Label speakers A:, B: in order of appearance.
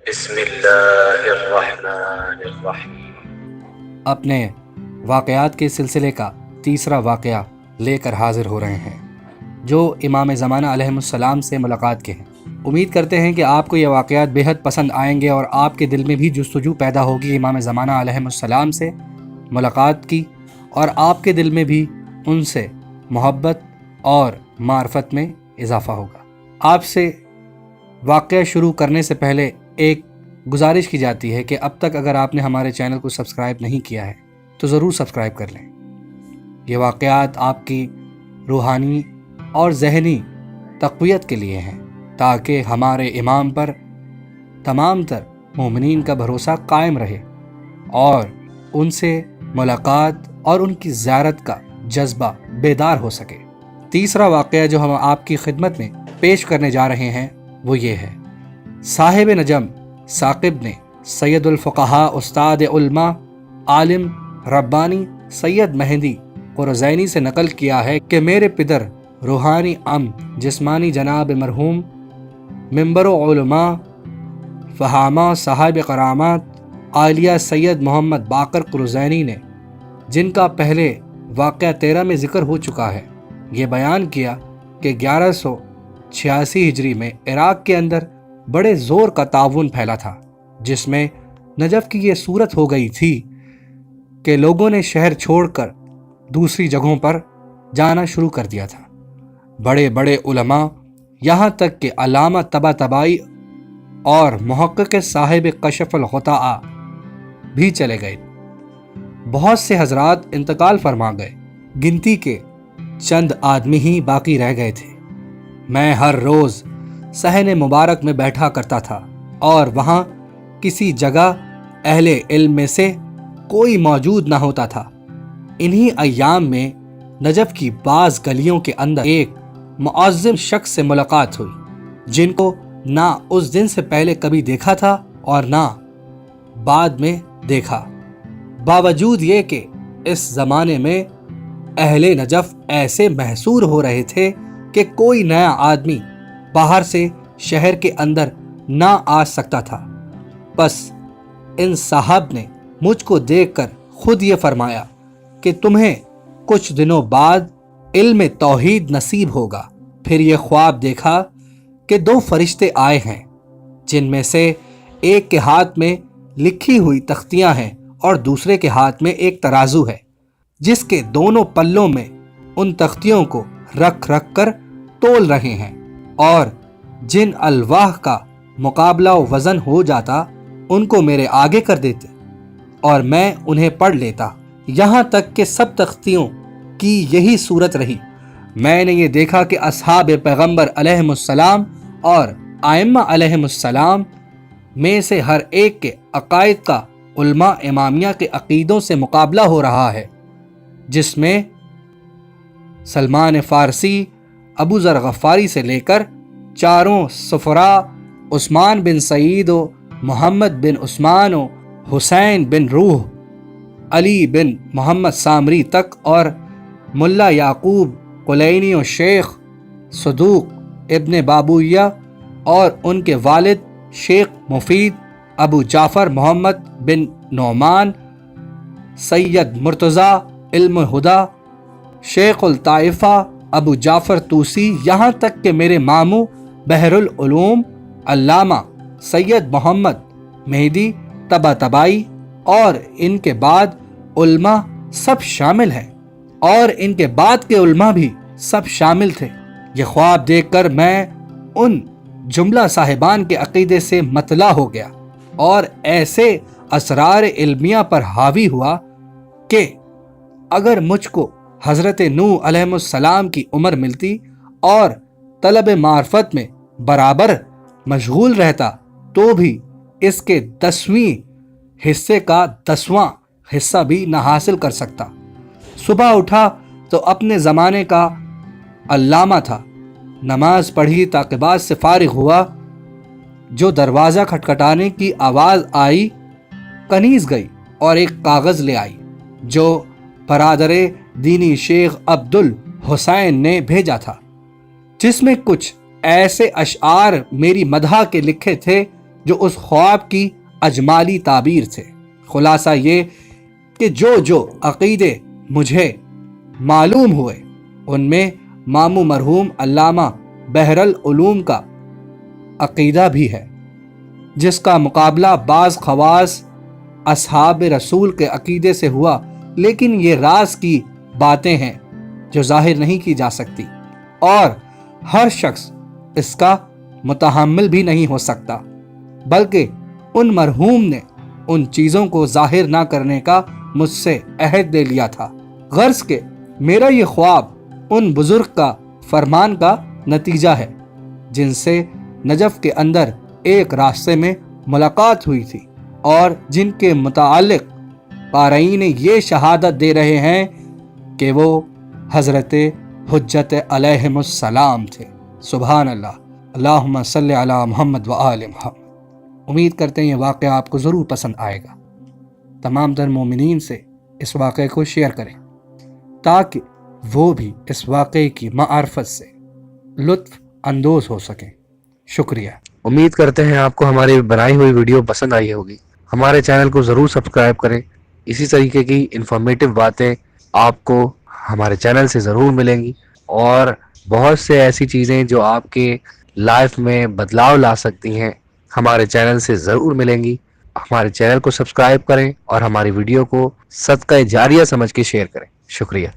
A: بسم اللہ الرحمن الرحیم۔
B: اپنے واقعات کے سلسلے کا تیسرا واقعہ لے کر حاضر ہو رہے ہیں جو امام زمانہ علیہ السلام سے ملاقات کے ہیں۔ امید کرتے ہیں کہ آپ کو یہ واقعات بہت پسند آئیں گے اور آپ کے دل میں بھی جستجو پیدا ہوگی امام زمانہ علیہ السلام سے ملاقات کی، اور آپ کے دل میں بھی ان سے محبت اور معرفت میں اضافہ ہوگا۔ آپ سے واقعہ شروع کرنے سے پہلے ایک گزارش کی جاتی ہے کہ اب تک اگر آپ نے ہمارے چینل کو سبسکرائب نہیں کیا ہے تو ضرور سبسکرائب کر لیں۔ یہ واقعات آپ کی روحانی اور ذہنی تقویت کے لیے ہیں تاکہ ہمارے امام پر تمام تر مومنین کا بھروسہ قائم رہے اور ان سے ملاقات اور ان کی زیارت کا جذبہ بیدار ہو سکے۔ تیسرا واقعہ جو ہم آپ کی خدمت میں پیش کرنے جا رہے ہیں وہ یہ ہے۔ صاحب نجم ثاقب نے سید الفقہاء استاد علماء عالم ربانی سید مہدی قرظینی سے نقل کیا ہے کہ میرے پدر روحانی جسمانی جناب مرحوم منبر و علماء فہامہ صاحب کرامات عالیہ سید محمد باقر قرظینی نے، جن کا پہلے واقعہ 13 میں ذکر ہو چکا ہے، یہ بیان کیا کہ 1186 ہجری میں عراق کے اندر بڑے زور کا تعاون پھیلا تھا، جس میں نجف کی یہ صورت ہو گئی تھی کہ لوگوں نے شہر چھوڑ کر دوسری جگہوں پر جانا شروع کر دیا تھا۔ بڑے بڑے علماء یہاں تک کہ علامہ طباطبائی اور محقق صاحب کشف الغطاء بھی چلے گئے۔ بہت سے حضرات انتقال فرما گئے، گنتی کے چند آدمی ہی باقی رہ گئے تھے۔ میں ہر روز صحن مبارک میں بیٹھا کرتا تھا اور وہاں کسی جگہ اہل علم میں سے کوئی موجود نہ ہوتا تھا۔ انہی ایام میں نجف کی بعض گلیوں کے اندر ایک معظم شخص سے ملاقات ہوئی، جن کو نہ اس دن سے پہلے کبھی دیکھا تھا اور نہ بعد میں دیکھا، باوجود یہ کہ اس زمانے میں اہل نجف ایسے محصور ہو رہے تھے کہ کوئی نیا آدمی باہر سے شہر کے اندر نہ آ سکتا تھا۔ بس ان صاحب نے مجھ کو دیکھ کر خود یہ فرمایا کہ تمہیں کچھ دنوں بعد علم توحید نصیب ہوگا۔ پھر یہ خواب دیکھا کہ 2 فرشتے آئے ہیں، جن میں سے ایک کے ہاتھ میں لکھی ہوئی تختیاں ہیں اور دوسرے کے ہاتھ میں ایک ترازو ہے، جس کے دونوں پلوں میں ان تختیوں کو رکھ رکھ کر تول رہے ہیں، اور جن الواح کا مقابلہ و وزن ہو جاتا ان کو میرے آگے کر دیتے اور میں انہیں پڑھ لیتا، یہاں تک کہ سب تختیوں کی یہی صورت رہی۔ میں نے یہ دیکھا کہ اصحاب پیغمبر علیہ السلام اور ائمہ علیہ السلام میں سے ہر ایک کے عقائد کا علماء امامیہ کے عقیدوں سے مقابلہ ہو رہا ہے، جس میں سلمان فارسی، ابو ذر غفاری سے لے کر چاروں سفراء عثمان بن سعید و محمد بن عثمان و حسین بن روح، علی بن محمد سامری تک، اور ملا یعقوب قلینی و شیخ صدوق ابن بابویہ اور ان کے والد شیخ مفید، ابو جعفر محمد بن نعمان، سید مرتضیٰ علم ہدا، شیخ الطائفہ ابو جعفر توسی، یہاں تک کہ میرے ماموں بحر العلوم علامہ سید محمد مہدی طباطبائی اور ان کے بعد علماء سب شامل ہیں، اور ان کے بعد کے علماء بھی سب شامل تھے۔ یہ خواب دیکھ کر میں ان جملہ صاحبان کے عقیدے سے مطلع ہو گیا اور ایسے اسرار علمیہ پر حاوی ہوا کہ اگر مجھ کو حضرت نوح علیہ السلام کی عمر ملتی اور طلب معرفت میں برابر مشغول رہتا تو بھی اس کے 10ویں حصے کا 10واں حصہ بھی نہ حاصل کر سکتا۔ صبح اٹھا تو اپنے زمانے کا علامہ تھا، نماز پڑھی، تعقیبات سے فارغ ہوا، جو دروازہ کھٹکھٹانے کی آواز آئی، کنیز گئی اور ایک کاغذ لے آئی جو برادر دینی شیخ عبد الحسین نے بھیجا تھا، جس میں کچھ ایسے اشعار میری مدح کے لکھے تھے جو اس خواب کی اجمالی تعبیر تھے۔ خلاصہ یہ کہ جو عقیدے مجھے معلوم ہوئے ان میں ماموں مرحوم علامہ بحر العلوم کا عقیدہ بھی ہے، جس کا مقابلہ بعض خواص اصحاب رسول کے عقیدے سے ہوا، لیکن یہ راز کی باتیں ہیں جو ظاہر نہیں کی جا سکتی، اور ہر شخص اس کا متحمل بھی نہیں ہو سکتا، بلکہ ان مرحوم نے ان چیزوں کو ظاہر نہ کرنے کا مجھ سے عہد لے لیا تھا۔ غرض کہ میرا یہ خواب ان بزرگ کا فرمان کا نتیجہ ہے جن سے نجف کے اندر ایک راستے میں ملاقات ہوئی تھی، اور جن کے متعلق قارئین یہ شہادت دے رہے ہیں کہ وہ حضرت حجت علیہم السلام تھے۔ سبحان اللہ، اللہم صلی علی محمد و آل محمد۔ امید کرتے ہیں یہ واقعہ آپ کو ضرور پسند آئے گا۔ تمام تر مومنین سے اس واقعے کو شیئر کریں تاکہ وہ بھی اس واقعے کی معرفت سے لطف اندوز ہو سکیں۔ شکریہ۔
C: امید کرتے ہیں آپ کو ہماری بنائی ہوئی ویڈیو پسند آئی ہوگی۔ ہمارے چینل کو ضرور سبسکرائب کریں۔ اسی طریقے کی انفارمیٹیو باتیں آپ کو ہمارے چینل سے ضرور ملیں گی، اور بہت سے ایسی چیزیں جو آپ کے لائف میں بدلاؤ لا سکتی ہیں ہمارے چینل سے ضرور ملیں گی۔ ہمارے چینل کو سبسکرائب کریں اور ہماری ویڈیو کو صدقہ جاریہ سمجھ کے شیئر کریں۔ شکریہ۔